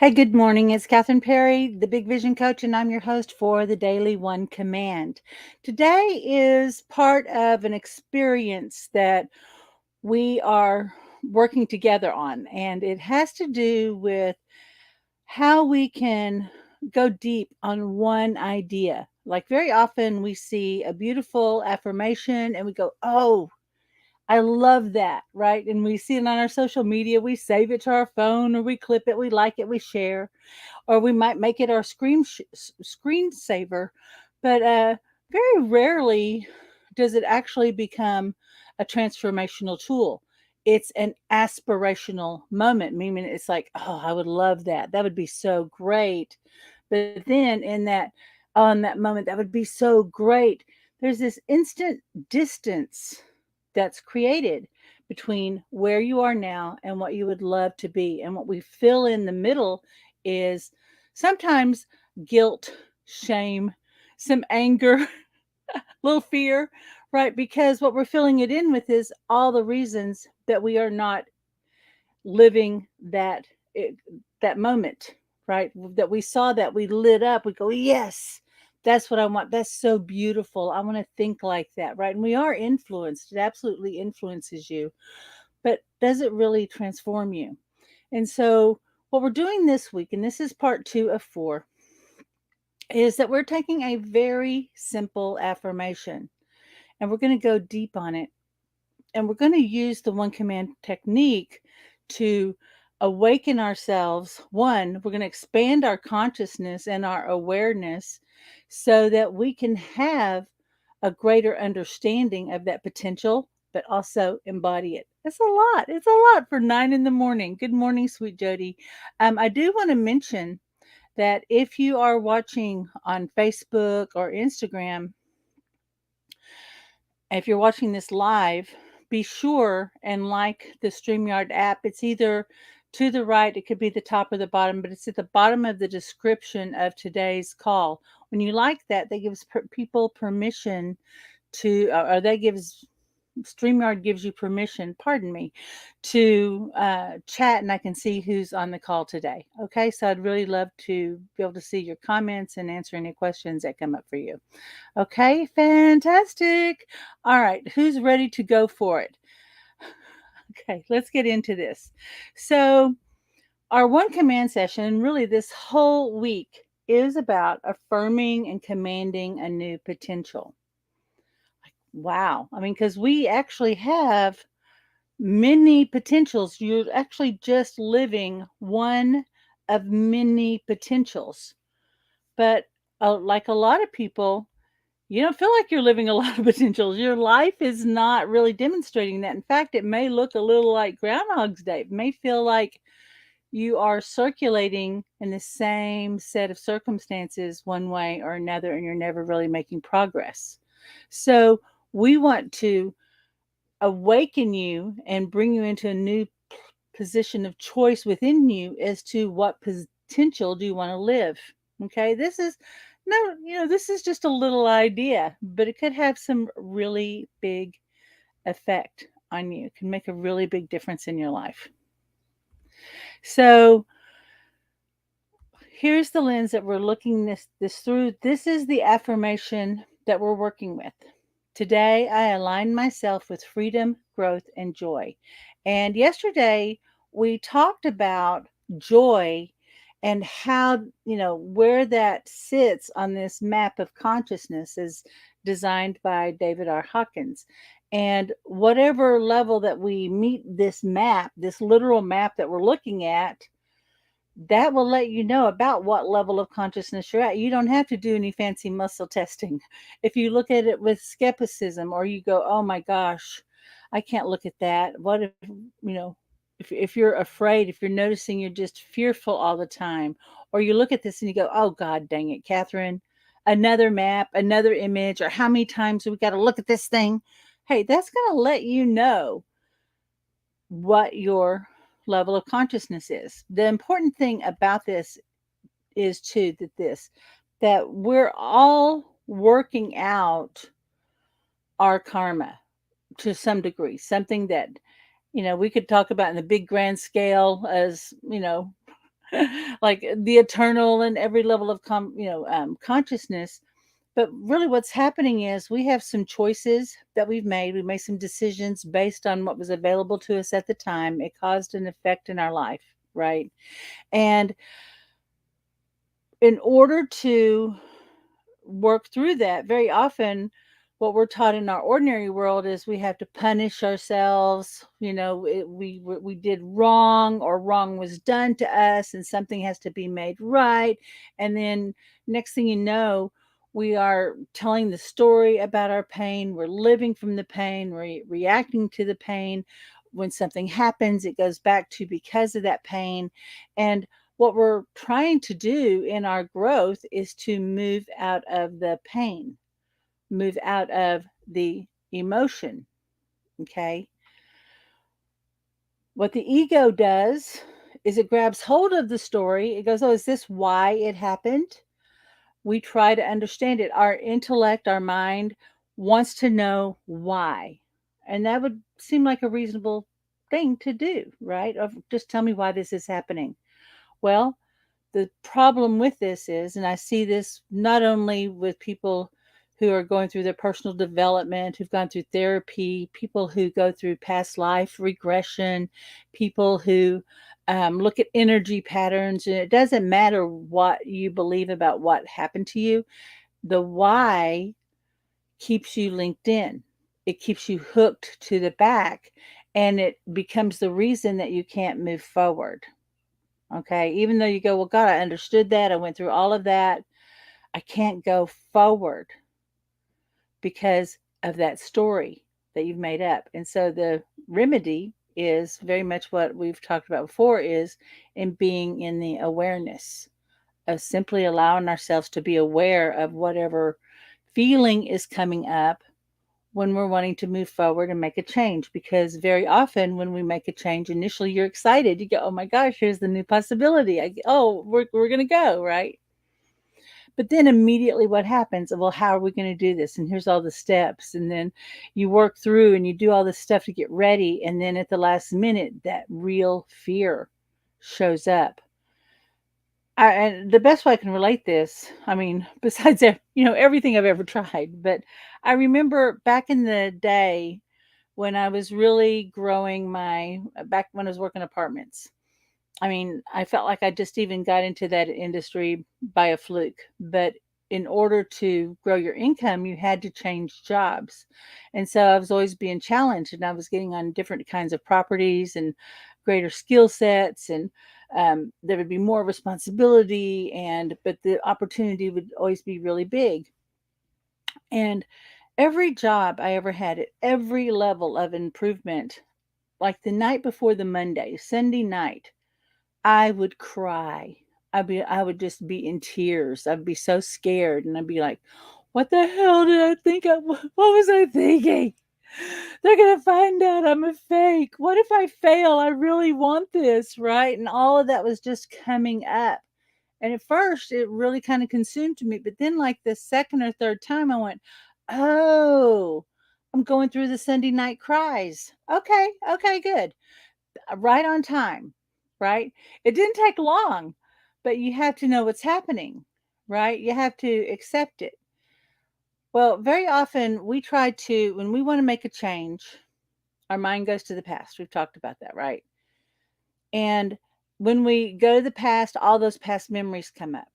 Hey, good morning. It's Catherine Perry, the Big Vision Coach, and I'm your host for the Daily One Command. Today is part of an experience that we are working together on, and it has to do with how we can go deep on one idea. Like very often, we see a beautiful affirmation and we go, "Oh, I love that," right? And we see it on our social media, we save it to our phone or we clip it, we like it, we share, or we might make it our screensaver. But very rarely does it actually become a transformational tool. It's an aspirational moment, meaning it's like, oh, I would love that. That would be so great. But then on that moment, that would be so great. There's this instant distance that's created between where you are now and what you would love to be. And what we fill in the middle is sometimes guilt, shame, some anger, a little fear, right? Because what we're filling it in with is all the reasons that we are not living that moment, right? That we saw, that we lit up, we go, yes, that's what I want. That's so beautiful. I want to think like that, right? And we are influenced. It absolutely influences you, but does it really transform you? And so what we're doing this week, and this is part 2 of 4, is that we're taking a very simple affirmation and we're going to go deep on it. And we're going to use the one command technique to awaken ourselves. One, we're going to expand our consciousness and our awareness so that we can have a greater understanding of that potential, but also embody it. It's a lot. It's a lot for 9 in the morning. Good morning, sweet Jody. I do want to mention that if you are watching on Facebook or Instagram, if you're watching this live, be sure and like the StreamYard app. It's either to the right, it could be the top or the bottom, but it's at the bottom of the description of today's call. When you like that, that gives people permission to, or that gives StreamYard gives you permission, pardon me, to chat, and I can see who's on the call today. Okay, so I'd really love to be able to see your comments and answer any questions that come up for you. Okay, fantastic. All right, who's ready to go for it? Okay, let's get into this. So, our one command session, and really this whole week, is about affirming and commanding a new potential. Wow. I mean, because we actually have many potentials. You're actually just living one of many potentials. But like a lot of people, you don't feel like you're living a lot of potentials. Your life is not really demonstrating that. In fact, it may look a little like Groundhog's Day. It may feel like you are circulating in the same set of circumstances one way or another, and you're never really making progress. So, we want to awaken you and bring you into a new position of choice within you as to what potential do you want to live. Okay, this is no, this is just a little idea, but it could have some really big effect on you. It can make a really big difference in your life. So here's the lens that we're looking this through. This is the affirmation that we're working with. Today, I align myself with freedom, growth, and joy. And yesterday, we talked about joy and how, where that sits on this map of consciousness is designed by David R. Hawkins. And whatever level that we meet this map, this literal map that we're looking at, that will let you know about what level of consciousness you're at. You don't have to do any fancy muscle testing. If you look at it with skepticism, or you go, oh my gosh, I can't look at that. What if you're afraid, if you're noticing you're just fearful all the time, or you look at this and you go, oh God, dang it, Catherine, another map, another image, or how many times do we got to look at this thing? Hey, that's going to let you know what your level of consciousness is. The important thing about this is too that we're all working out our karma to some degree, something that we could talk about in the big grand scale as like the eternal and every level of consciousness. But really, what's happening is we have some choices that we've made. We made some decisions based on what was available to us at the time. It caused an effect in our life, right? And in order to work through that, very often what we're taught in our ordinary world is we have to punish ourselves. We did wrong, or wrong was done to us, and something has to be made right. And then next thing you know, we are telling the story about our pain. We're living from the pain. We're reacting to the pain. When something happens, it goes back to because of that pain. And what we're trying to do in our growth is to move out of the pain, move out of the emotion. Okay. What the ego does is it grabs hold of the story. It goes, oh, is this why it happened? We try to understand it. Our intellect, our mind wants to know why. And that would seem like a reasonable thing to do, right? Of just tell me why this is happening. Well, the problem with this is, and I see this not only with people who are going through their personal development, who've gone through therapy, people who go through past life regression, people who look at energy patterns, and it doesn't matter what you believe about what happened to you. The why keeps you linked in. It keeps you hooked to the back, and it becomes the reason that you can't move forward. Okay. Even though you go, well, God, I understood that. I went through all of that. I can't go forward because of that story that you've made up. And so the remedy is very much what we've talked about before, is in being in the awareness of simply allowing ourselves to be aware of whatever feeling is coming up when we're wanting to move forward and make a change. Because very often when we make a change, initially you're excited. You go, oh my gosh, here's the new possibility. We're going to go, right? But then immediately what happens? Well, how are we going to do this? And here's all the steps. And then you work through and you do all this stuff to get ready. And then at the last minute, that real fear shows up. And the best way I can relate this, I mean, besides everything I've ever tried, but I remember back in the day when I was really growing back when I was working apartments. I mean, I felt like I just even got into that industry by a fluke. But in order to grow your income, you had to change jobs. And so I was always being challenged, and I was getting on different kinds of properties and greater skill sets. And there would be more responsibility, but the opportunity would always be really big. And every job I ever had at every level of improvement, like the night before the Monday, Sunday night, I would cry. I would just be in tears. I'd be so scared, and I'd be like, "What the hell did I think? What was I thinking? They're gonna find out I'm a fake. What if I fail? I really want this, right?" And all of that was just coming up. And at first, it really kind of consumed me. But then, like the second or third time, I went, "Oh, I'm going through the Sunday night cries. Okay, good, right on time, right?" It didn't take long, but you have to know what's happening, right? You have to accept it. Well, very often when we want to make a change, our mind goes to the past. We've talked about that, right? And when we go to the past, all those past memories come up.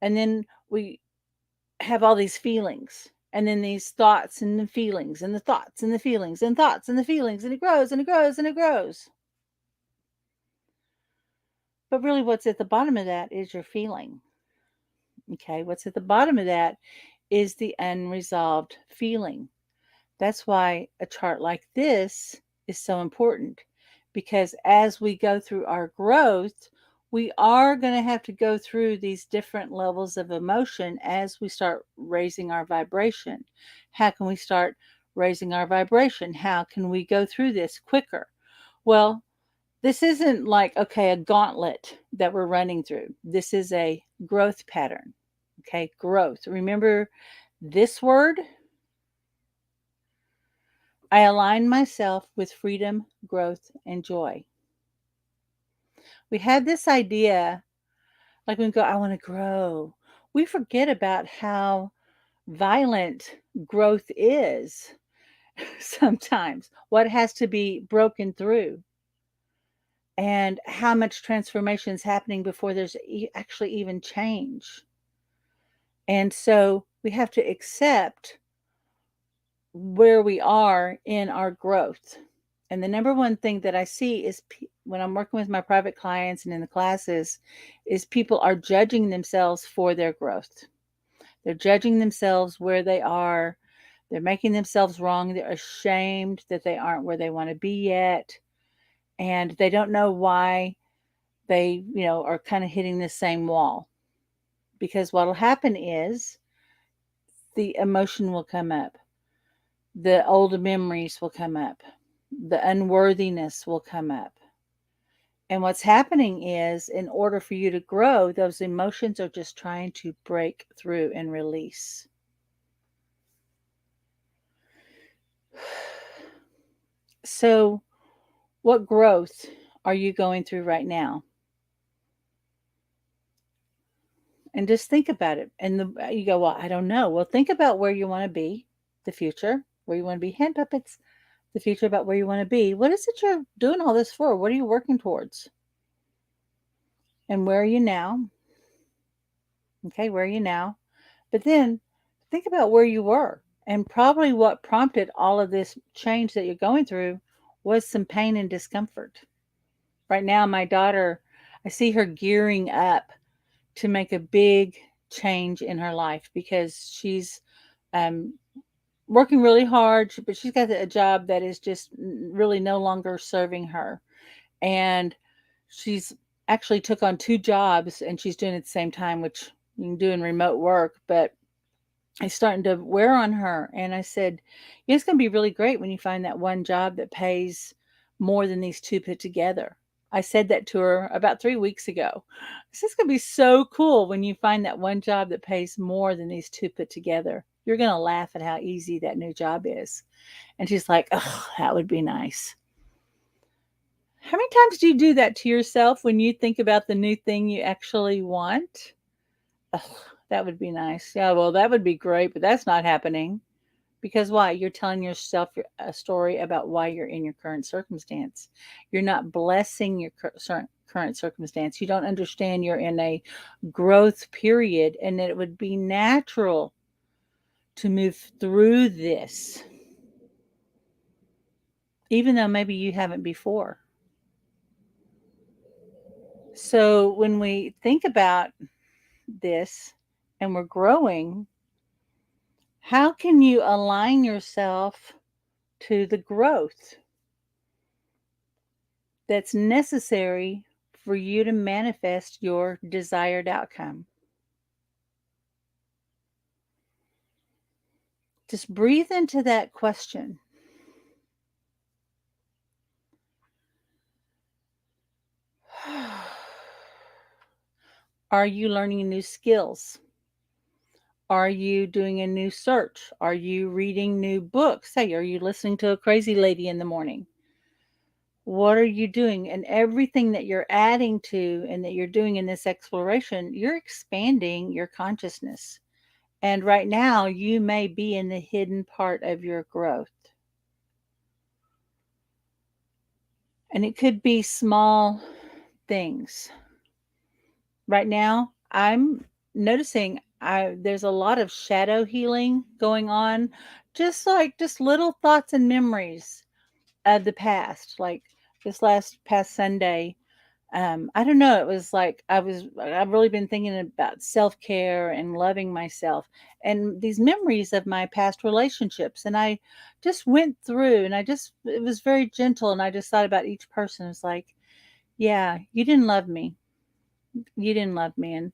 And then we have all these feelings. And then these thoughts and the feelings and the thoughts and the feelings and thoughts and the feelings. And it grows and it grows and it grows. But really, what's at the bottom of that is your feeling. Okay. What's at the bottom of that is the unresolved feeling. That's why a chart like this is so important, because as we go through our growth, we are going to have to go through these different levels of emotion as we start raising our vibration. How can we start raising our vibration? How can we go through this quicker? Well, this isn't like, okay, a gauntlet that we're running through. This is a growth pattern. Okay, growth. Remember this word? I align myself with freedom, growth, and joy. We have this idea, like when we go, I want to grow. We forget about how violent growth is sometimes, what has to be broken through, and how much transformation is happening before there's actually even change. And so we have to accept where we are in our growth. And the number one thing that I see is when I'm working with my private clients and in the classes is people are judging themselves for their growth. They're judging themselves where they are. They're making themselves wrong. They're ashamed that they aren't where they want to be yet. And they don't know why they, are kind of hitting the same wall. Because what'll happen is the emotion will come up. The old memories will come up. The unworthiness will come up. And what's happening is, in order for you to grow, those emotions are just trying to break through and release. So, what growth are you going through right now? And just think about it. And you go, well, I don't know. Well, think about where you want to be, the future, where you want to be. Hand puppets, the future, about where you want to be. What is it you're doing all this for? What are you working towards? And where are you now? Okay, where are you now? But then think about where you were. And probably what prompted all of this change that you're going through was some pain and discomfort. Right now, my daughter, I see her gearing up to make a big change in her life because she's um, working really hard, but she's got a job that is just really no longer serving her. And she's actually took on two jobs and she's doing it at the same time, which you can do in remote work, but it's starting to wear on her. And I said, it's going to be really great when you find that one job that pays more than these two put together. I said that to her about 3 weeks ago. This is going to be so cool when you find that one job that pays more than these two put together. You're going to laugh at how easy that new job is. And she's like, oh, that would be nice. How many times do you do that to yourself when you think about the new thing you actually want? Oh, that would be nice. Yeah, well, that would be great, but that's not happening. Because why? You're telling yourself a story about why you're in your current circumstance. You're not blessing your current circumstance. You don't understand you're in a growth period and that it would be natural to move through this, even though maybe you haven't before. So when we think about this and we're growing, how can you align yourself to the growth that's necessary for you to manifest your desired outcome? Just breathe into that question. Are you learning new skills? Are you doing a new search? Are you reading new books? Hey, are you listening to a crazy lady in the morning? What are you doing? And everything that you're adding to and that you're doing in this exploration, you're expanding your consciousness. And right now, you may be in the hidden part of your growth. And it could be small things. Right now, I'm noticing there's a lot of shadow healing going on, just little thoughts and memories of the past. Like this past Sunday, I don't know, it was like I've really been thinking about self-care and loving myself and these memories of my past relationships. And I just went through and it was very gentle. And I just thought about each person. It was like, yeah, you didn't love me. You didn't love me. And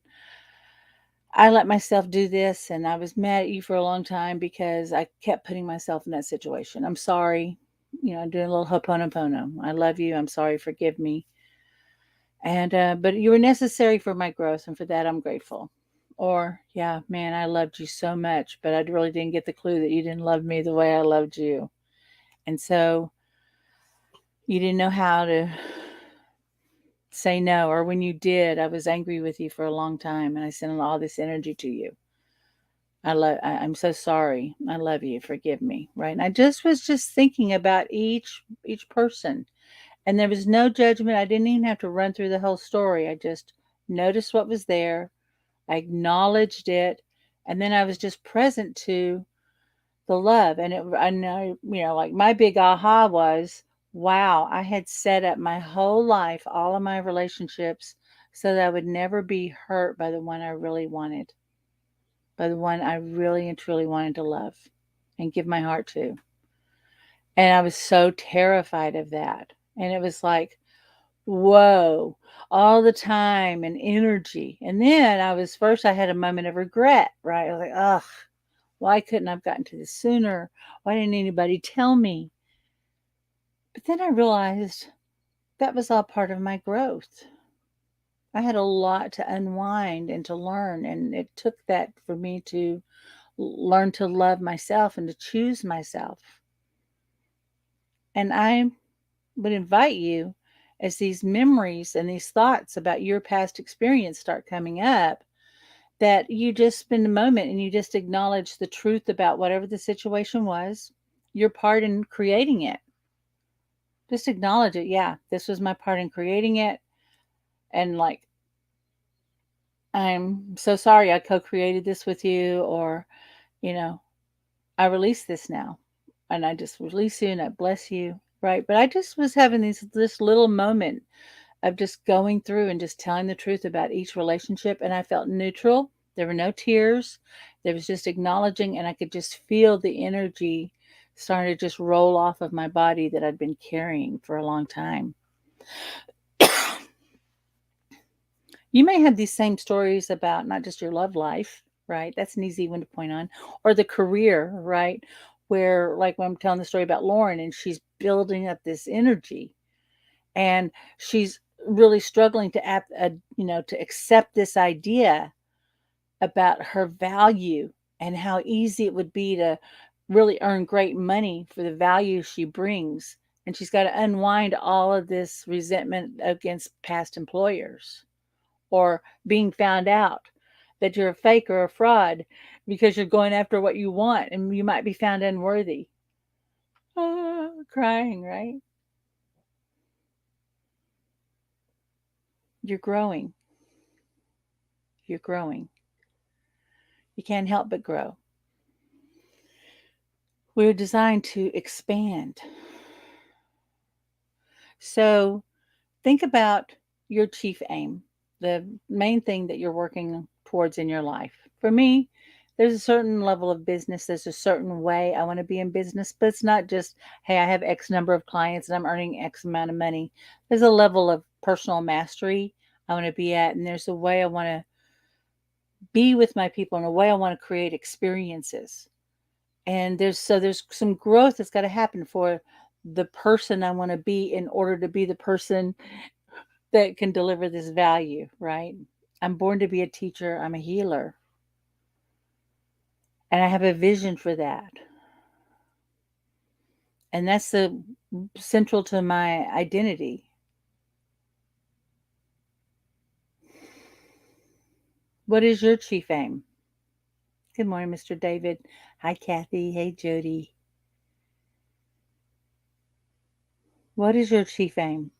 I let myself do this. And I was mad at you for a long time because I kept putting myself in that situation. I'm sorry. I'm doing a little ho'oponopono. I love you. I'm sorry. Forgive me. And but you were necessary for my growth, and for that I'm grateful. Or, yeah, man, I loved you so much, but I really didn't get the clue that you didn't love me the way I loved you. And so you didn't know how to say no, or when you did, I was angry with you for a long time and I sent all this energy to you. I'm so sorry. I love you. Forgive me. Right. And I just was just thinking about each person. And there was no judgment. I didn't even have to run through the whole story. I just noticed what was there. I acknowledged it. And then I was just present to the love. And I know, like my big aha was, wow, I had set up my whole life, all of my relationships, so that I would never be hurt by the one I really wanted, by the one I really and truly wanted to love and give my heart to. And I was so terrified of that. And it was like, whoa, all the time and energy. And then I had a moment of regret, right? I was like, ugh, why couldn't I have gotten to this sooner? Why didn't anybody tell me? But then I realized that was all part of my growth. I had a lot to unwind and to learn. And it took that for me to learn to love myself and to choose myself. And I would invite you, as these memories and these thoughts about your past experience start coming up, that you just spend a moment and you just acknowledge the truth about whatever the situation was, your part in creating it. Just acknowledge it. Yeah, this was my part in creating it. And like, I'm so sorry I co created this with you, or, you know, I release this now. And I just release you and I bless you. Right. But I just was having this little moment of just going through and just telling the truth about each relationship. And I felt neutral. There were no tears. There was just acknowledging, and I could just feel the energy starting to just roll off of my body that I'd been carrying for a long time. You may have these same stories about not just your love life, right? That's an easy one to point on, or the career, right? Where, like when I'm telling the story about Lauren and she's building up this energy and she's really struggling to accept this idea about her value and how easy it would be to really earn great money for the value she brings. And she's got to unwind all of this resentment against past employers, or being found out that you're a fake or a fraud because you're going after what you want and you might be found unworthy. Crying, right? You're growing. You're growing. You can't help but grow. We're designed to expand. So think about your chief aim, the main thing that you're working towards in your life. For me, there's a certain level of business, there's a certain way I want to be in business, but it's not just, hey, I have X number of clients and I'm earning X amount of money. There's a level of personal mastery I want to be at, and there's a way I want to be with my people, and a way I want to create experiences. And there's some growth that's got to happen for the person I want to be in order to be the person that can deliver this value, right? I'm born to be a teacher, I'm a healer, and I have a vision for that. And that's the central to my identity. What is your chief aim? Good morning, Mr. David. Hi, Kathy. Hey, Jody. What is your chief aim?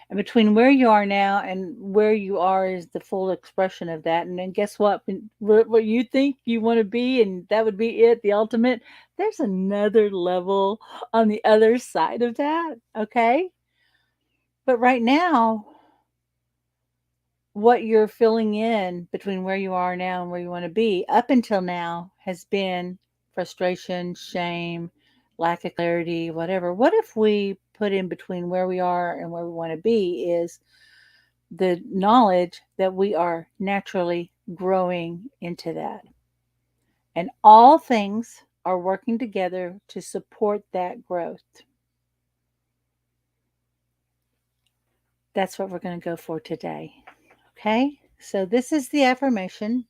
And between where you are now and where you are is the full expression of that. And then guess what? What you think you want to be, and that would be it, the ultimate. There's another level on the other side of that. Okay. But right now, what you're filling in between where you are now and where you want to be up until now has been frustration, shame, lack of clarity, whatever. What if we put in between where we are and where we want to be is the knowledge that we are naturally growing into that? And all things are working together to support that growth. That's what we're going to go for today. Okay? So, this is the affirmation.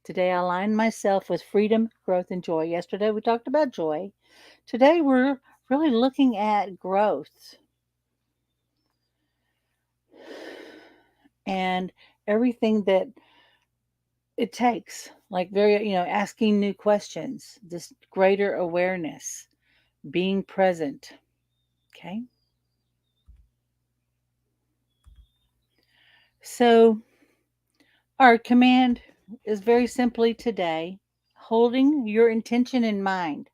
Today, I align myself with freedom, growth, and joy. Yesterday, we talked about joy. Today, we're really looking at growth. and everything that it takes, like asking new questions, this greater awareness, being present. Okay. So our command is very simply today holding your intention in mind.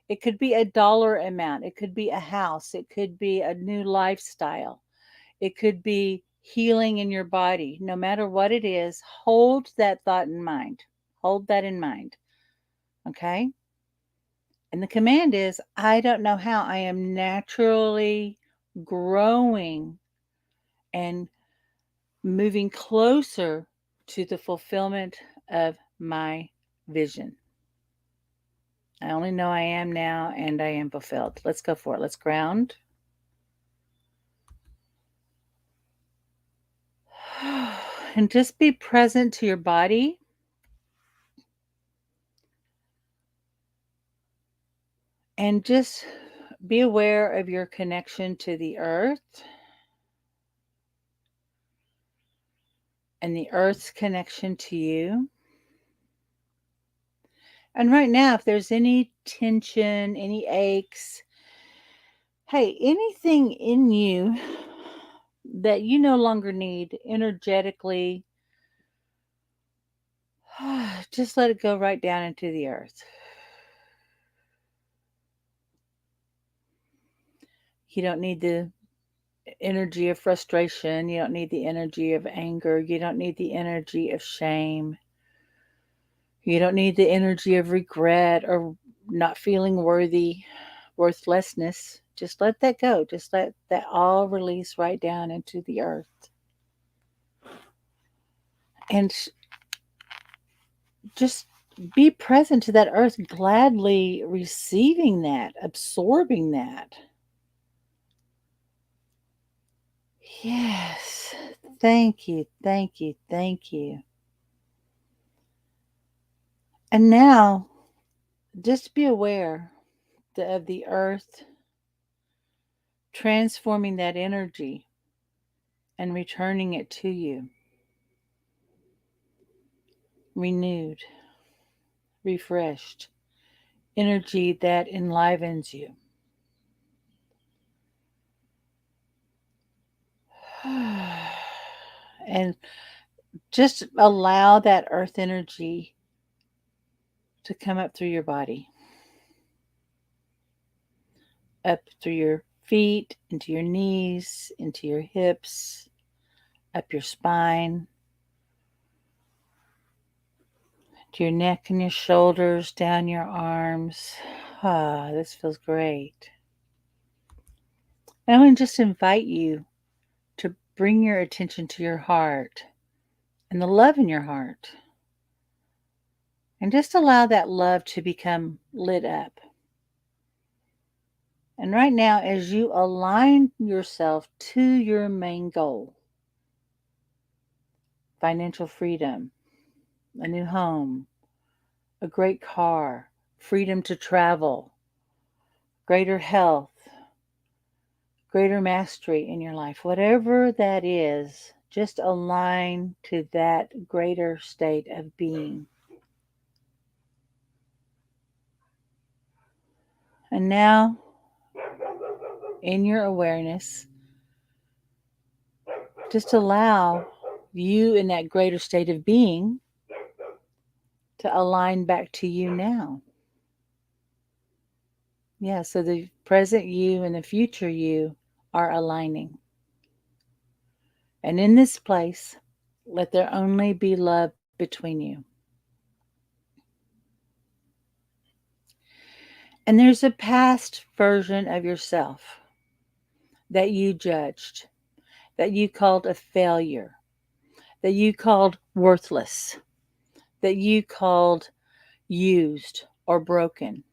It could be a dollar amount, it could be a house, it could be a new lifestyle, it could be healing in your body. No matter what it is, hold that thought in mind. Hold that in mind. Okay. And the command is I don't know how I am naturally growing and moving closer to the fulfillment of my vision. I only know I am now and I am fulfilled. Let's go for it. Let's ground. And just be present to your body. And just be aware of your connection to the earth and the earth's connection to you. And right now, if there's any tension, any aches, hey, anything in you that you no longer need energetically, just let it go right down into the earth. You don't need the energy of frustration. You don't need the energy of anger. You don't need the energy of shame. You don't need the energy of regret or not feeling worthy, worthlessness. Just let that go. Just let that all release right down into the earth. And just be present to that earth, gladly receiving that, absorbing that. Yes. Thank you. Thank you. Thank you. And now, just be aware of the earth transforming that energy and returning it to you. Renewed, refreshed, energy that enlivens you. And just allow that earth energy to come up through your body, up through your feet, into your knees, into your hips, up your spine, to your neck and your shoulders, down your arms. Ah, this feels great. And I want to just invite you to bring your attention to your heart and the love in your heart. And just allow that love to become lit up. And right now, as you align yourself to your main goal, financial freedom, a new home, a great car, freedom to travel, greater health, greater mastery in your life, whatever that is, just align to that greater state of being. And now, in your awareness, just allow you in that greater state of being to align back to you now. Yeah, so the present you and the future you are aligning. And in this place, let there only be love between you. And there's a past version of yourself that you judged, that you called a failure, that you called worthless, that you called used or broken,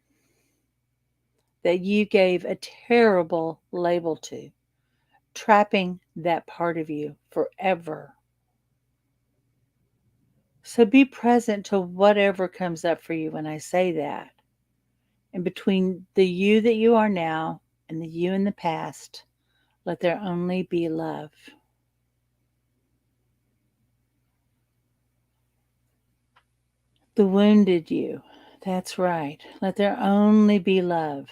that you gave a terrible label to, trapping that part of you forever. So be present to whatever comes up for you when I say that. And between the you that you are now and the you in the past, let there only be love. the wounded you. That's right. Let there only be love.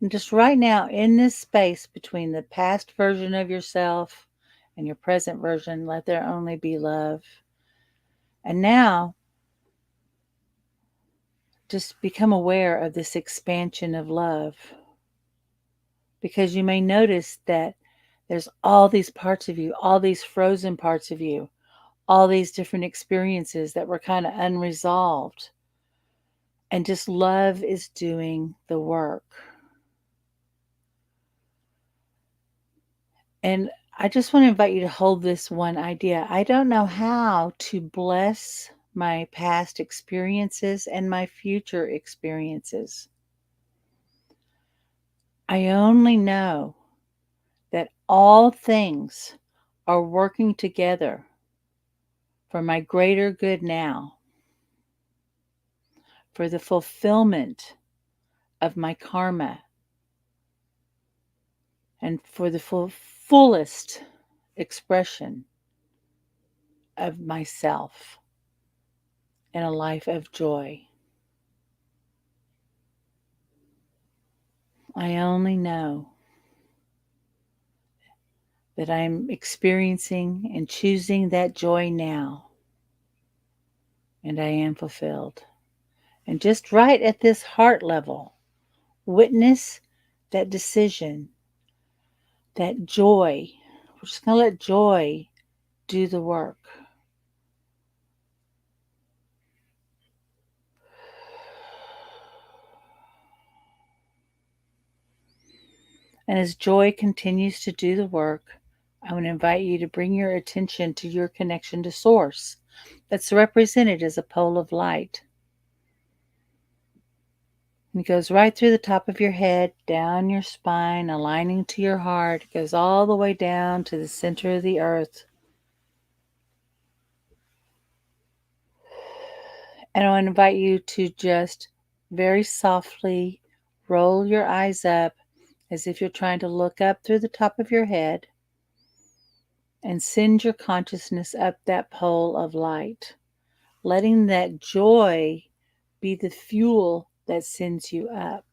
And just right now, in this space between the past version of yourself and your present version, let there only be love. And now, just become aware of this expansion of love. Because you may notice that there's all these parts of you, all these frozen parts of you, all these different experiences that were kind of unresolved. And just love is doing the work. And I just want to invite you to hold this one idea. I don't know how to bless my past experiences and my future experiences. I only know that all things are working together for my greater good now, for the fulfillment of my karma, and for the fullest expression of myself in a life of joy. I only know that I'm experiencing and choosing that joy now, and I am fulfilled. And just right at this heart level, witness that decision, that joy. We're just going to let joy do the work. And as joy continues to do the work, I want to invite you to bring your attention to your connection to Source that's represented as a pole of light. It goes right through the top of your head, down your spine, aligning to your heart. It goes all the way down to the center of the earth. And I want to invite you to just very softly roll your eyes up as if you're trying to look up through the top of your head and send your consciousness up that pole of light, letting that joy be the fuel that sends you up.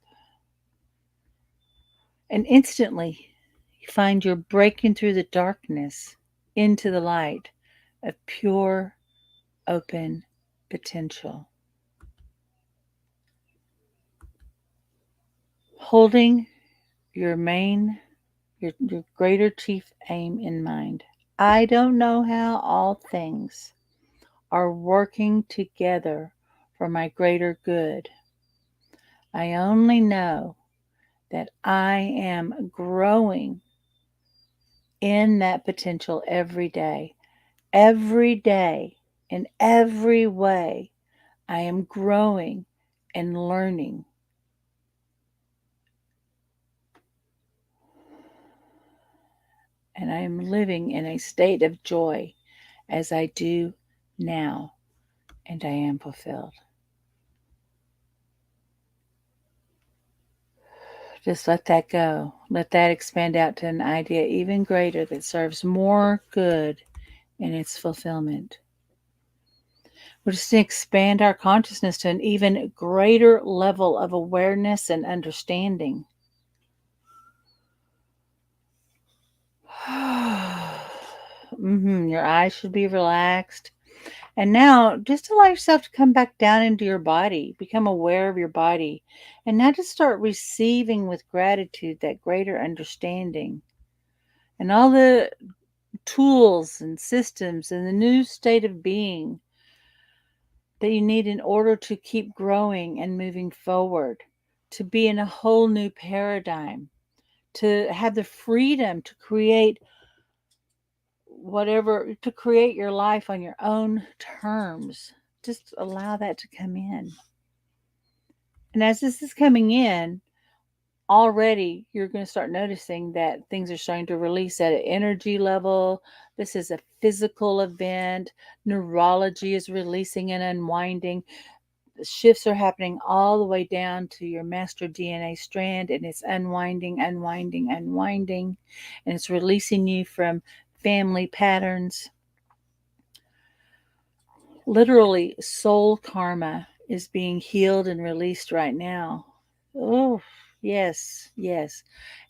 And instantly, you find you're breaking through the darkness into the light of pure, open potential. Holding your greater chief aim in mind. I don't know how all things are working together for my greater good. I only know that I am growing in that potential every day. Every day, in every way, I am growing and learning. And I am living in a state of joy as I do now, and I am fulfilled. Just let that go. Let that expand out to an idea even greater that serves more good in its fulfillment. We're just going to expand our consciousness to an even greater level of awareness and understanding. Your eyes should be relaxed. And now just allow yourself to come back down into your body, become aware of your body, and now just start receiving with gratitude that greater understanding and all the tools and systems and the new state of being that you need in order to keep growing and moving forward, to be in a whole new paradigm, to have the freedom to create to create your life on your own terms. Just allow that to come in. And as this is coming in, already you're going to start noticing that things are starting to release at an energy level. This is a physical event. Neurology is releasing and unwinding. The shifts are happening all the way down to your master DNA strand, and it's unwinding, unwinding, unwinding, and it's releasing you from family patterns. Literally, soul karma is being healed and released right now. Oh, yes, yes.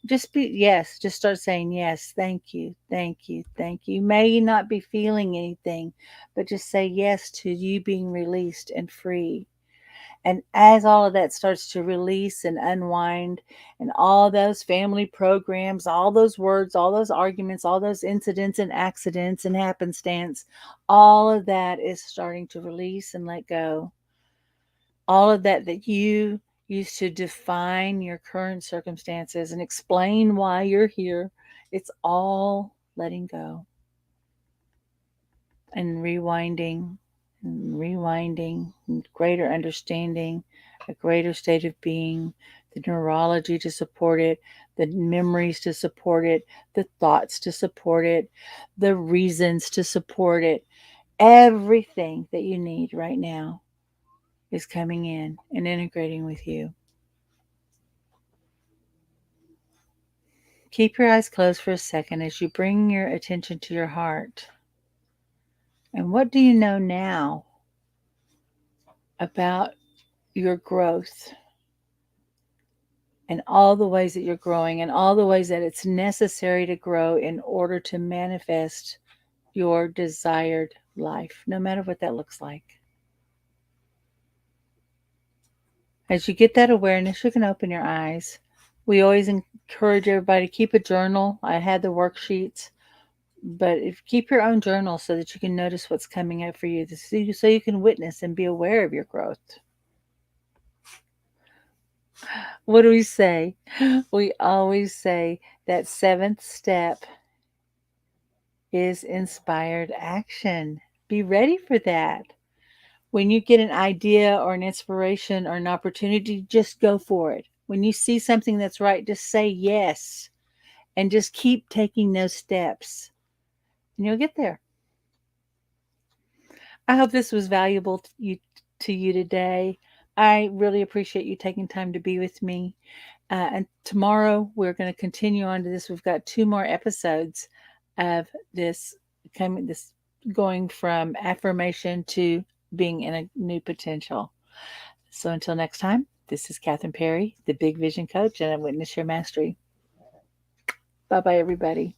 Just start saying yes, thank you, thank you, thank you. You may not be feeling anything, but just say yes to you being released and free. And as all of that starts to release and unwind, and all those family programs, all those words, all those arguments, all those incidents and accidents and happenstance, all of that is starting to release and let go. All of that you used to define your current circumstances and explain why you're here, it's all letting go and rewinding, and greater understanding, a greater state of being, the neurology to support it, the memories to support it, the thoughts to support it, the reasons to support it. Everything that you need right now is coming in and integrating with you. Keep your eyes closed for a second as you bring your attention to your heart. And what do you know now about your growth and all the ways that you're growing and all the ways that it's necessary to grow in order to manifest your desired life, no matter what that looks like? As you get that awareness, you can open your eyes. We always encourage everybody to keep a journal. I had the worksheets, but keep your own journal so that you can notice what's coming up for you, so you can witness and be aware of your growth. What do we say? We always say that seventh step is inspired action. Be ready for that. When you get an idea or an inspiration or an opportunity, just go for it. When you see something that's right, just say yes and just keep taking those steps and you'll get there. I hope this was valuable to you today. I really appreciate you taking time to be with me. And tomorrow we're going to continue on to this. We've got 2 more episodes of this going from affirmation to being in a new potential. So until next time, this is Catherine Perry, the Big Vision Coach, and I Witness Your Mastery. Bye bye, everybody.